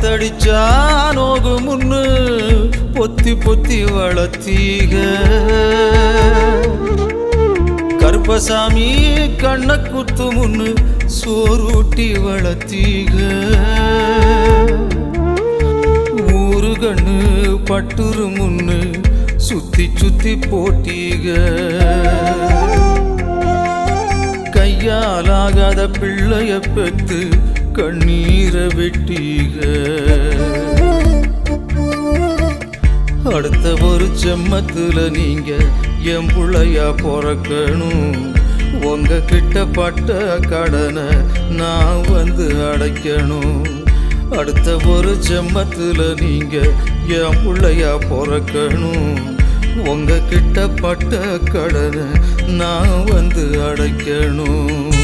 காத்தடிச்சா நோகு முன்னு பொத்தி பொத்தி வளர்த்தீக கருப்பசாமி கண்ண குத்து முன்னு சோறுட்டி வளர்த்தீக ஊரு கண்ணு பட்டுரு முன்னு சுத்தி சுத்தி போட்டீக கையாலாகாத பிள்ளைய பெத்து கண்ணீரை வெட்டீக அடுத்த ஒரு செம்மத்துல நீங்க என் புள்ளையா பிறக்கணும் உங்க கிட்ட பட்ட கடனை நான் வந்து அடைக்கணும் அடுத்த ஒரு செம்மத்துல நீங்க என் புள்ளையா பிறக்கணும் உங்க கிட்ட பட்ட கடனை நான் வந்து அடைக்கணும்